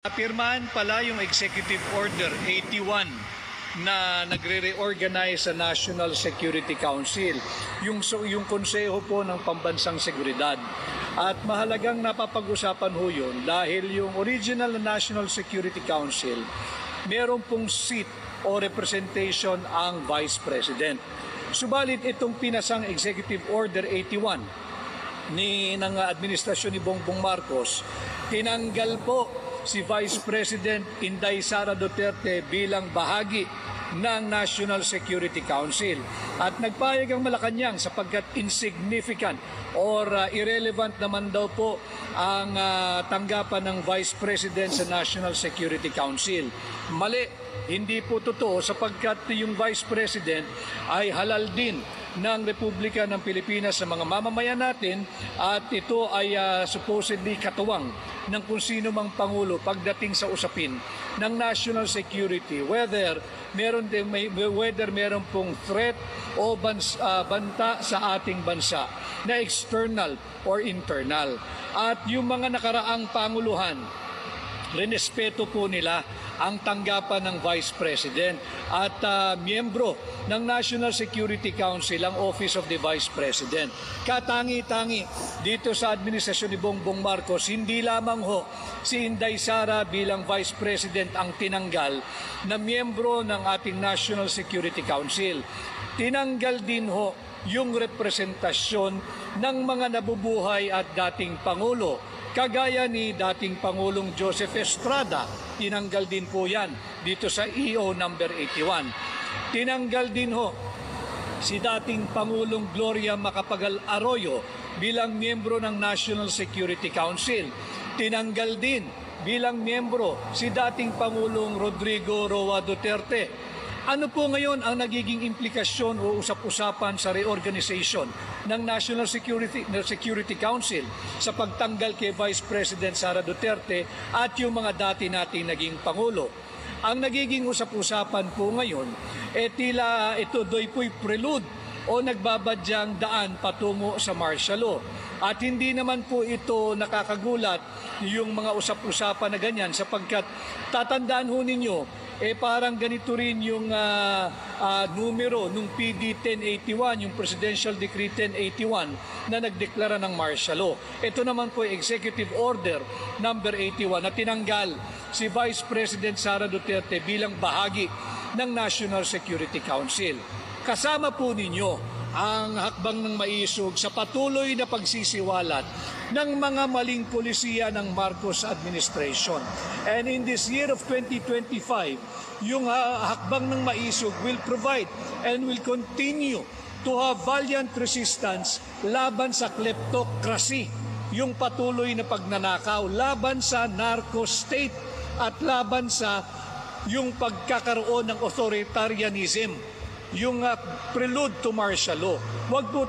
Napirmahan pala yung Executive Order 81 na nagre-reorganize sa National Security Council, yung konseho po ng pambansang seguridad. At mahalagang napapag-usapan ho yun dahil yung original National Security Council, meron pong seat o representation ang Vice President. Subalit itong pinasang Executive Order 81 ng administrasyon ni Bongbong Marcos, tinanggal po si Vice President Inday Sara Duterte bilang bahagi ng National Security Council. At nagpayag ang Malacanang sapagkat insignificant or irrelevant naman daw po ang tanggapan ng Vice President sa National Security Council. Mali, hindi po totoo sapagkat yung Vice President ay halal din ng Republika ng Pilipinas sa mga mamamayan natin at ito ay supposedly katuwang ng kung sino mang Pangulo pagdating sa usapin ng national security, whether meron pong threat o banta sa ating bansa na external or internal. At yung mga nakaraang panguluhan, rinespeto po nila ang tanggapan ng Vice President at miyembro ng National Security Council ang Office of the Vice President. Katangi-tangi dito sa administrasyon ni Bongbong Marcos, hindi lamang ho si Inday Sara bilang Vice President ang tinanggal na miyembro ng ating National Security Council. Tinanggal din ho yung representasyon ng mga nabubuhay at dating Pangulo, kagaya ni dating Pangulong Joseph Estrada. Tinanggal din po yan dito sa EO number 81. Tinanggal din ho si dating Pangulong Gloria Macapagal Arroyo bilang miyembro ng National Security Council. Tinanggal din bilang miyembro si dating Pangulong Rodrigo Roa Duterte. Ano po ngayon ang nagiging implikasyon o usap-usapan sa reorganization ng National Security Council sa pagtanggal kay Vice President Sara Duterte at yung mga dati nating naging Pangulo? Ang nagiging usap-usapan po ngayon, tila ito do'y po'y prelude o nagbabadyang daan patungo sa martial law. At hindi naman po ito nakakagulat yung mga usap-usapan na ganyan sapagkat tatandaan ho ninyo, parang ganito rin yung numero nung PD 1081, yung Presidential Decree 1081 na nagdeklara ng martial law. Ito naman po Executive Order number 81 na tinanggal si Vice President Sara Duterte bilang bahagi ng National Security Council. Kasama po ninyo ang hakbang ng maisog sa patuloy na pagsisiwalat ng mga maling polisiya ng Marcos administration. And in this year of 2025, yung hakbang ng maisog will provide and will continue to have valiant resistance laban sa kleptocracy, yung patuloy na pagnanakaw, laban sa narco state at laban sa yung pagkakaroon ng authoritarianism, yung prelude to martial law. Huwag po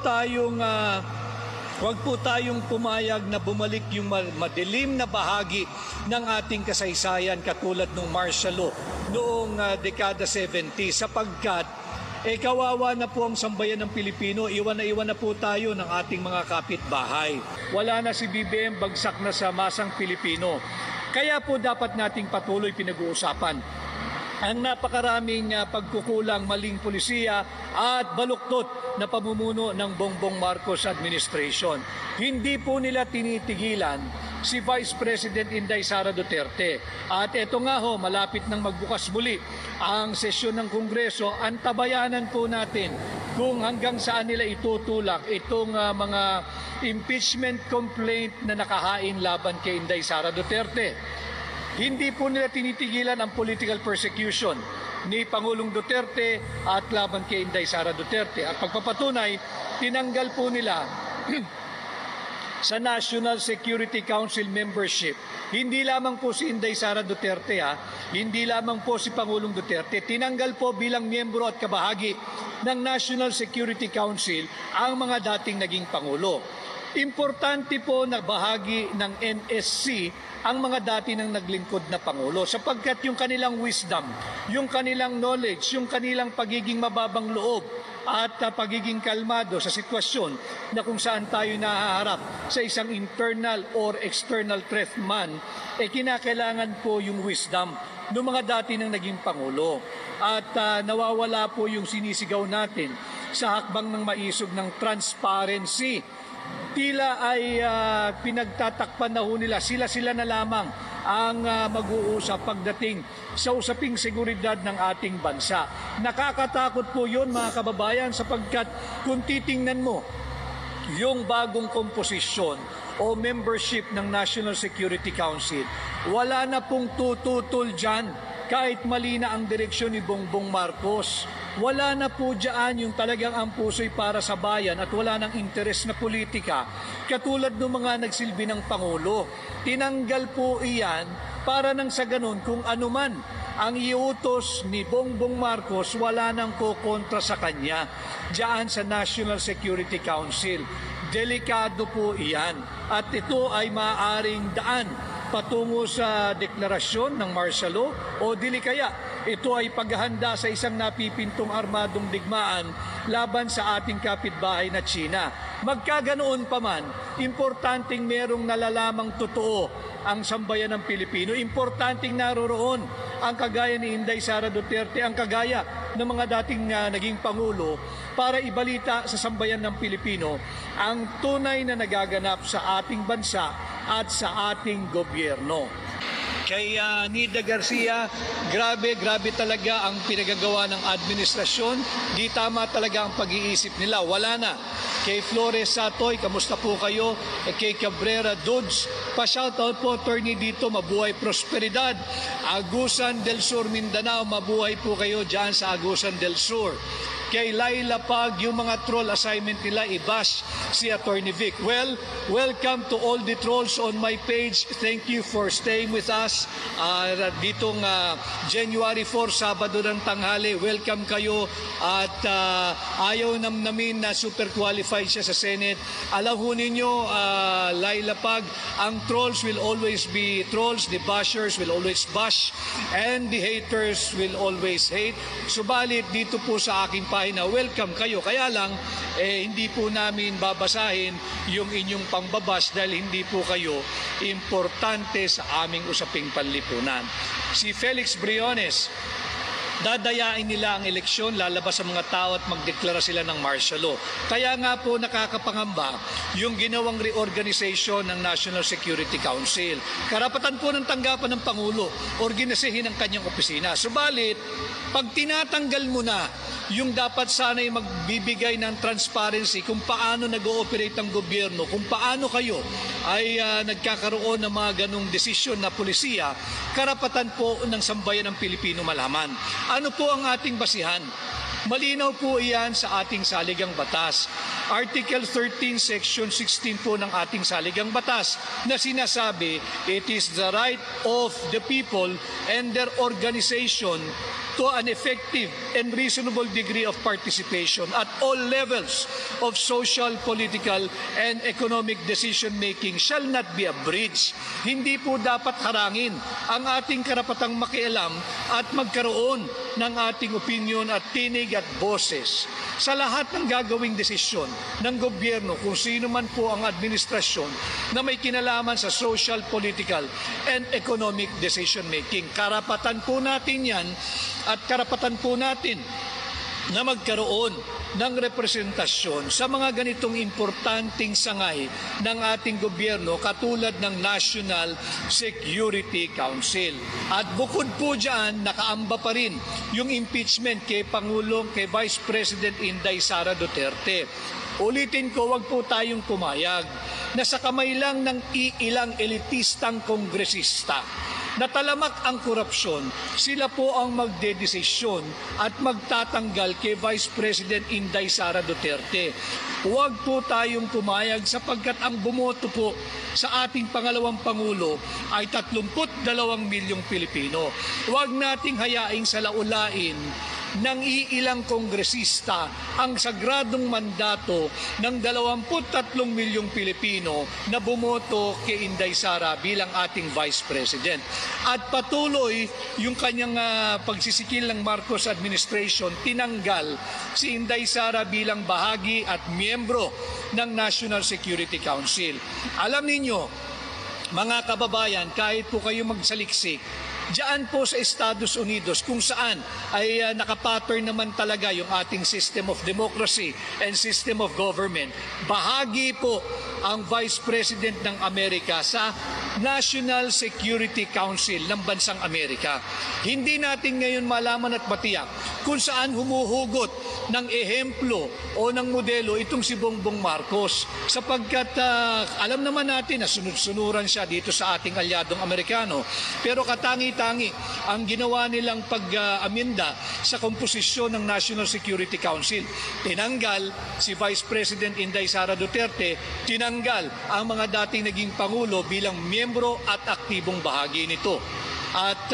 tayong pumayag na bumalik yung madilim na bahagi ng ating kasaysayan katulad ng martial law noong dekada 70 sapagkat kawawa na po ang sambayan ng Pilipino, iwan na po tayo ng ating mga kapitbahay. Wala na si BBM, bagsak na sa masang Pilipino. Kaya po dapat nating patuloy pinag-uusapan ang napakaraming pagkukulang, maling polisiya at baluktot na pamumuno ng Bongbong Marcos administration. Hindi po nila tinitigilan si Vice President Inday Sara Duterte. At eto nga ho, malapit nang magbukas muli ang sesyon ng Kongreso, antabayanan po natin kung hanggang saan nila itutulak itong mga impeachment complaint na nakahain laban kay Inday Sara Duterte. Hindi po nila tinitigilan ang political persecution ni Pangulong Duterte at laban kay Inday Sara Duterte. At pagpapatunay, tinanggal po nila sa National Security Council membership. Hindi lamang po si Inday Sara Duterte, hindi lamang po si Pangulong Duterte. Tinanggal po bilang miyembro at kabahagi ng National Security Council ang mga dating naging Pangulo. Importante po na bahagi ng NSC ang mga dati ng naglingkod na Pangulo sapagkat yung kanilang wisdom, yung kanilang knowledge, yung kanilang pagiging mababang loob at pagiging kalmado sa sitwasyon na kung saan tayo nahaharap sa isang internal or external threat man, kinakailangan po yung wisdom ng mga dati ng naging Pangulo. At nawawala po yung sinisigaw natin sa hakbang ng maisog ng transparency. Tila ay pinagtatakpan na ho nila, sila na lamang ang mag-uusap pagdating sa usaping seguridad ng ating bansa. Nakakatakot po yun mga kababayan sapagkat kung titingnan mo yung bagong komposisyon o membership ng National Security Council, wala na pong tututol dyan kahit mali na ang direksyon ni Bongbong Marcos. Wala na po dyan yung talagang ang puso'y para sa bayan at wala ng interes na politika katulad ng mga nagsilbi ng Pangulo. Tinanggal po iyan para nang sa ganun kung anuman ang iutos ni Bongbong Marcos, wala nang kokontra sa kanya dyan sa National Security Council. Delikado po iyan at ito ay maaaring daan patungo sa deklarasyon ng martial law o dili kaya ito ay paghahanda sa isang napipintong armadong digmaan laban sa ating kapitbahay na China. Magkaganoon pa man, importanteng merong nalalamang totoo ang sambayan ng Pilipino. Importanteng naroroon ang kagaya ni Inday Sara Duterte, ang kagaya ng mga dating naging Pangulo para ibalita sa sambayan ng Pilipino ang tunay na nagaganap sa ating bansa at sa ating gobyerno. Kay Nida Garcia, grabe talaga ang pinagagawa ng administrasyon. Di tama talaga ang pag-iisip nila. Wala na. Kay Flores Satoy, kamusta po kayo? Kay Cabrera Dudes, pa-shoutout po, attorney dito, mabuhay prosperidad. Agusan del Sur, Mindanao, mabuhay po kayo dyan sa Agusan del Sur. Kay Laila Pag, yung mga troll assignment nila, i-bash si Attorney Vic. Well, welcome to all the trolls on my page. Thank you for staying with us. Ditong January 4, Sabado ng tanghali, welcome kayo. At ayaw namin na super qualified siya sa Senate. Alam ho ninyo, Laila Pag, ang trolls will always be trolls, the bashers will always bash, and the haters will always hate. Subalit dito po sa aking na welcome kayo. Kaya lang, hindi po namin babasahin yung inyong pambabas dahil hindi po kayo importante sa aming usaping panlipunan. Si Felix Briones, dadayain nila ang eleksyon, lalabas ang mga tao at magdeklara sila ng martial law. Kaya nga po nakakapangamba yung ginawang reorganization ng National Security Council. Karapatan po ng tanggapan ng Pangulo, organisahin ang kanyang opisina. Subalit, pag tinatanggal mo na yung dapat sana'y magbibigay ng transparency kung paano nag-ooperate ang gobyerno, kung paano kayo ay nagkakaroon ng mga ganong desisyon na pulisiya, karapatan po ng sambayan ng Pilipino malaman. Ano po ang ating basihan? Malinaw po iyan sa ating saligang batas. Article 13, Section 16 po ng ating saligang batas na sinasabi, it is the right of the people and their organization to an effective and reasonable degree of participation at all levels of social, political, and economic decision-making shall not be abridged. Hindi po dapat harangin ang ating karapatang makialam at magkaroon ng ating opinion at tinig at boses sa lahat ng gagawing desisyon ng gobyerno kung sino man po ang administrasyon na may kinalaman sa social, political, and economic decision-making. Karapatan po natin yan at karapatan po natin na magkaroon ng representasyon sa mga ganitong importanteng sangay ng ating gobyerno katulad ng National Security Council. At bukod po dyan, nakaamba pa rin yung impeachment kay Pangulong, kay Vice President Inday Sara Duterte. Ulitin ko, wag po tayong pumayag na sa kamay lang ng iilang elitistang kongresista na talamak ang korupsyon, sila po ang magdedesisyon at magtatanggal kay Vice President Inday Sara Duterte. Huwag po tayong pumayag sapagkat ang bumoto po sa ating pangalawang Pangulo ay 32 milyong Pilipino. Huwag nating hayaing salaulain ng iilang kongresista ang sagradong mandato ng 23 milyong Pilipino na bumoto kay Inday Sara bilang ating Vice President. At patuloy yung kanyang pagsisikil ng Marcos administration, tinanggal si Inday Sara bilang bahagi at miyembro ng National Security Council. Alam ninyo, mga kababayan, kahit po kayo magsaliksik, diyan po sa Estados Unidos kung saan ay nakapattern naman talaga yung ating system of democracy and system of government, bahagi po ang Vice President ng Amerika sa National Security Council ng bansang Amerika. Hindi natin ngayon malaman at matiyak kung saan humuhugot ng ehemplo o ng modelo itong si Bongbong Marcos, sapagkat alam naman natin na sunod-sunuran siya dito sa ating alyadong Amerikano, pero katangi-tangi ang ginawa nilang pag-aminda sa komposisyon ng National Security Council. Tinanggal si Vice President Inday Sara Duterte, tinanggal ang mga dating naging Pangulo bilang miyembro at aktibong bahagi nito. At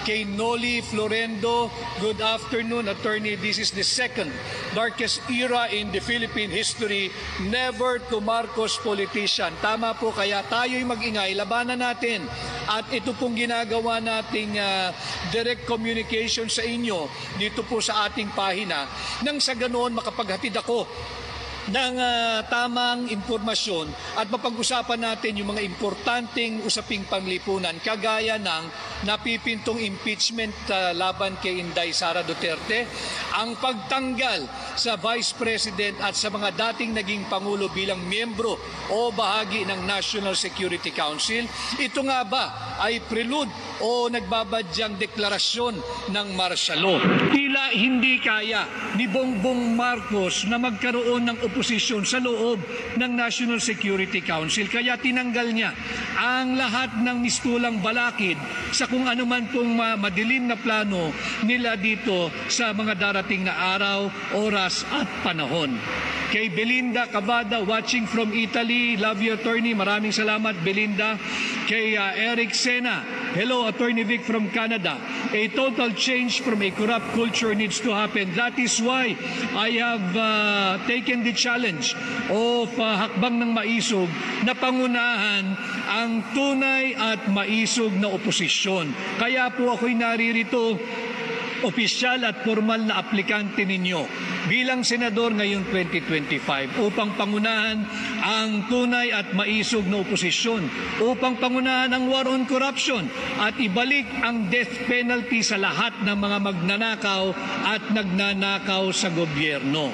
kay Noli Florendo, good afternoon, attorney. This is the second darkest era in the Philippine history. Never to Marcos politician. Tama po, kaya tayo'y mag-ingay, labanan natin. At ito pong ginagawa nating direct communication sa inyo dito po sa ating pahina, nang sa ganoon makapaghatid ako ng tamang impormasyon at mapag-usapan natin yung mga importanteng usaping panglipunan, kagaya ng napipintong impeachment laban kay Inday Sara Duterte, ang pagtanggal sa Vice President at sa mga dating naging Pangulo bilang miyembro o bahagi ng National Security Council. Ito nga ba ay prelude o nagbabadyang deklarasyon ng martial law? Tila hindi kaya ni Bongbong Marcos na magkaroon ng oposisyon sa loob ng National Security Council, kaya tinanggal niya ang lahat ng mistulang balakid sa kung ano man pong madilim na plano nila dito sa mga darating na araw, oras at panahon. Kay Belinda Cavada watching from Italy, love you attorney, maraming salamat Belinda. Kay Eric Sena, hello Attorney Vic from Canada. A total change from a corrupt culture needs to happen. That is why I have taken the challenge of hakbang ng maisog na pangunahan ang tunay at maisog na oposisyon. Kaya po ako'y naririto, opisyal at formal na aplikante ninyo bilang senador ngayong 2025 upang pangunahan ang tunay at maisog na oposisyon, upang pangunahan ang war on corruption at ibalik ang death penalty sa lahat ng mga magnanakaw at nagnanakaw sa gobyerno.